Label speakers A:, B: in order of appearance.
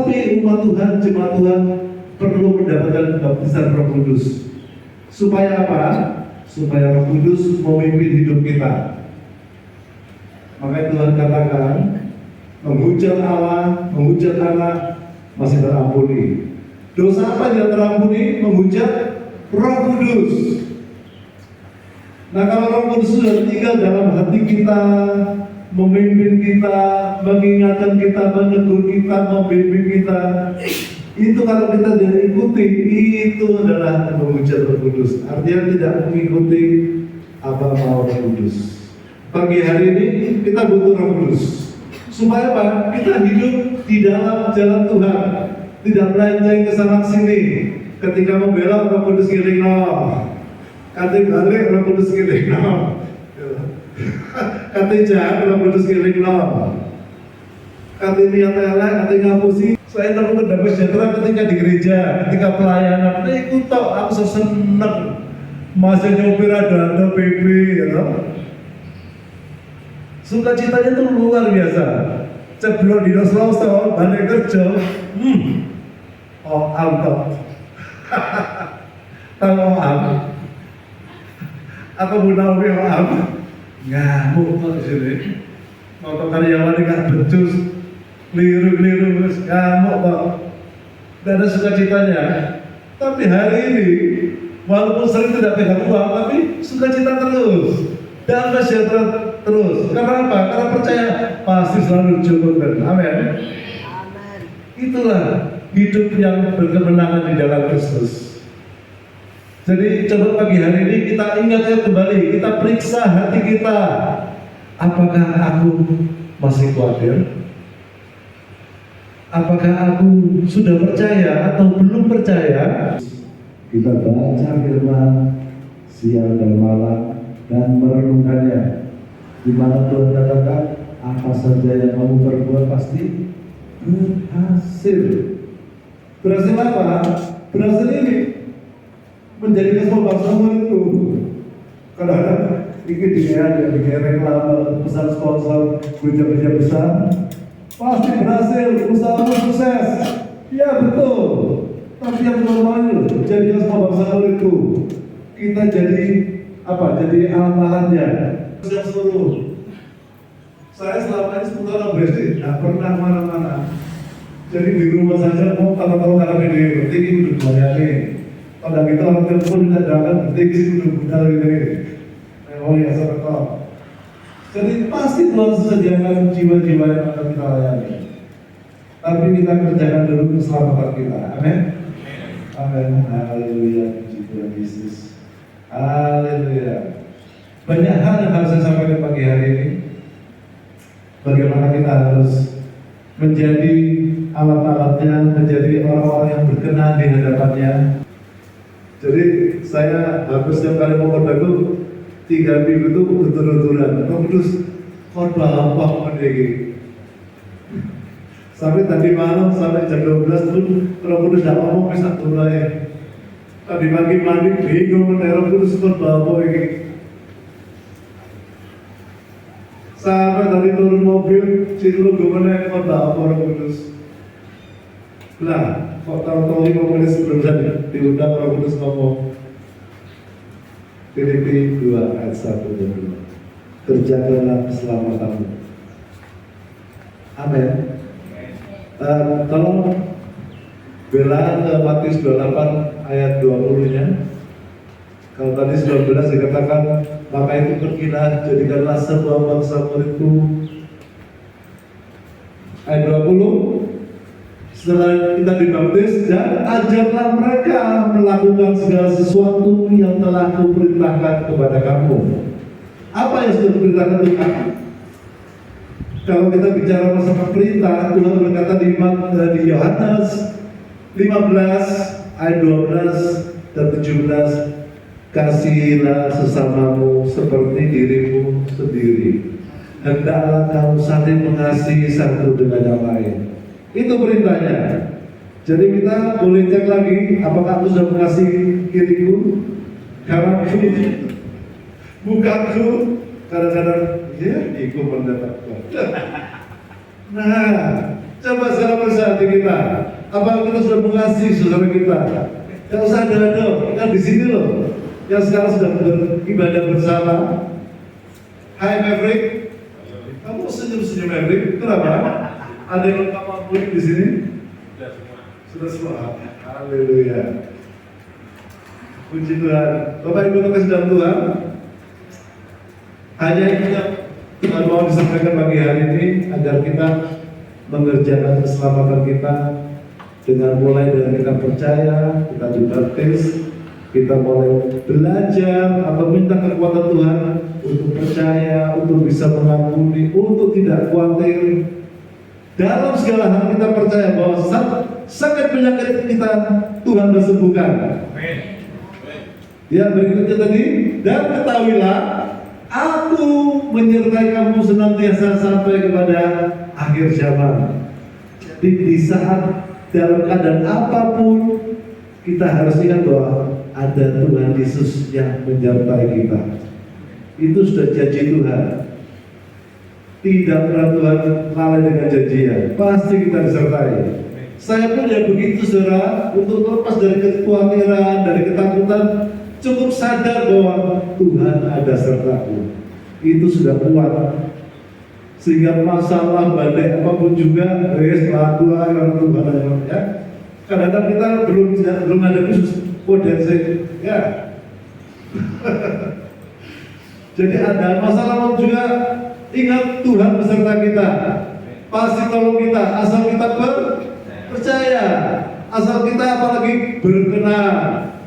A: Tapi umat Tuhan, jemaat Tuhan perlu mendapatkan baptisan Roh Kudus. Supaya apa? Supaya Roh Kudus memimpin hidup kita. Makanya Tuhan katakan, menghujat Allah, menghujat anak masih terampuni. Dosa apa yang terampuni? Menghujat Roh Kudus. Nah, kalau Roh Kudus sudah tinggal dalam hati kita, memimpin kita, mengingatkan kita, menegur kita, membimbing kita, itu kalau kita tidak ikuti, itu adalah menghujat Roh Kudus. Artinya tidak mengikuti apa mau Roh Kudus. Pagi hari ini kita butuh Roh Kudus. Supaya apa? Kita hidup di dalam jalan Tuhan, tidak melenceng ke sana sini. Ketika membela Roh Kudus giling kata balik Roh Kudus giling kata jahat Roh Kudus giling kata niat elek, kata ngapusi. Saya tahu mendapat sejahtera ketika di gereja, ketika pelayanan. Nah, ikut tau, aku seneng. Masa nyopir ada PP, ya. Sukacitanya itu luar biasa. Ceblok di Selasa, balik kerja, angkot. Tahu apa? Aku bunau apa? Ngamuk kok di sini. Mau karyawan nggak becus, keliru, ngamuk kok. Tidak ada sukacitanya. Tapi hari ini, walaupun sering tidak pegang uang, tapi sukacita terus. Dan sejahtera terus. Karena apa? Karena percaya pasti selalu dijodohkan. Amin. Itulah hidup yang berkemenangan di dalam Kristus. Jadi coba pagi hari ini kita ingatkan kembali, kita periksa hati kita. Apakah aku masih khawatir? Apakah aku sudah percaya atau belum percaya? Kita baca firman siang dan malam dan merenungkannya. Di mana Tuhan katakan, apa saja yang kamu perbuat pasti berhasil. Berhasil apa? Berhasil ini menjadi semua bangsa itu. Kadang-kadang ingin dikerek reklame, pesan sponsor, gereja-gereja besar, pasti berhasil, usahamu sukses. Ya betul. Tapi yang normal itu jadi semua bangsa itu. Kita jadi apa? Jadi alat-alatnya. Yang seluruh. Saya selama ini 10 tahun berarti tidak pernah mana-mana. Jadi di rumah saja mau tahu-tahu karena ini berarti udah dilayani. Kalau kita orang telepon tidak jalan berarti udah budal ini. Oh ya seperti. Jadi pasti Tuhan sediakan jiwa-jiwa yang akan kita layani. Tapi kita kerjakan dulu keselamatan kita. Amin. Amin. Haleluya. Puji Tuhan Yesus. Haleluya. Banyak hal yang harus saya sampaikan pagi hari ini. Bagaimana kita harus menjadi alat-alatnya, menjadi orang-orang yang berkenan di hadapannya. Jadi saya hampir setiap kali mau khotbah itu 3 minggu itu betul-betulan. Terus khotbah apa ini? Sampai tadi malam sampai jam 12 pun Roh Kudus tidak ngomong bisa mulai. Tadi pagi mandi bingung Roh Kudus khotbah apa ini? Sampai tadi turun mobil, situ gue menaik khotbah apa Roh Kudus. Lah, kok tahu-tahu 5 menit sebelum saya diundang Roh Kudus ngomong. Filipi 2 ayat 1 dan 2. Kerjakanlah keselamatanmu. Amin. Tolong bela ke Matius 28 ayat 20-nya. Kalau tadi 19 dikatakan, maka itu pergilah, jadikanlah sebuah bangsa muridku. Ayat 20, setelah kita dibaptis, dan ajarlah mereka melakukan segala sesuatu yang telah kuperintahkan kepada kamu. Apa yang sudah diperintahkan Tuhan? Kalau kita bicara masalah perintah, Tuhan berkata di Yohanes 15 ayat 12 dan 17, kasihilah sesamamu seperti dirimu sendiri. Hendaklah kamu saling mengasihi satu dengan yang lain. Itu perintahnya. Jadi kita boleh cek lagi, apakah aku sudah mengasihi kiriku, kananku, bukanku. Kadang-kadang ya, ikut mendapatkan. Nah, Coba sekarang periksa hati kita. Apa kita sudah mengasihi saudara kita? Yang usah ada kita di sini loh. Yang sekarang sudah beribadah bersama. Hai Maverick, kamu senyum-senyum Maverick. Kenapa? Ada yang lengkap murid di sini? Sudah semua. Haleluya. Puji Tuhan. Bapak Ibu terkasih dalam Tuhan, hanya itu yang Tuhan mau disampaikan pagi hari ini agar kita mengerjakan keselamatan kita dengan mulai dari kita percaya, kita dibaptis, kita mulai belajar atau minta kekuatan Tuhan untuk percaya, untuk bisa mengampuni, untuk tidak khawatir. Dalam segala hal kita percaya bahwa sakit penyakit kita Tuhan sembuhkan. Ya, berikutnya tadi, dan ketahuilah aku menyertai kamu senantiasa sampai kepada akhir zaman. Jadi di saat dalam keadaan apapun kita harus ingat bahwa ada Tuhan Yesus yang menyertai kita. Itu sudah janji Tuhan. Tidak pernah Tuhan lalai dengan janjinya. Pasti kita disertai. Saya pun ya begitu saudara, untuk lepas dari kekhawatiran, dari ketakutan, cukup sadar bahwa Tuhan ada sertaku. Itu sudah kuat. Sehingga masalah badai apapun juga, setelah Tuhan Tuhan ya. Kadang-kadang kita belum ada khusus potensi, ya. Jadi ada masalah juga, ingat Tuhan beserta kita. Pasti tolong kita, asal kita percaya, asal kita apalagi berkenan.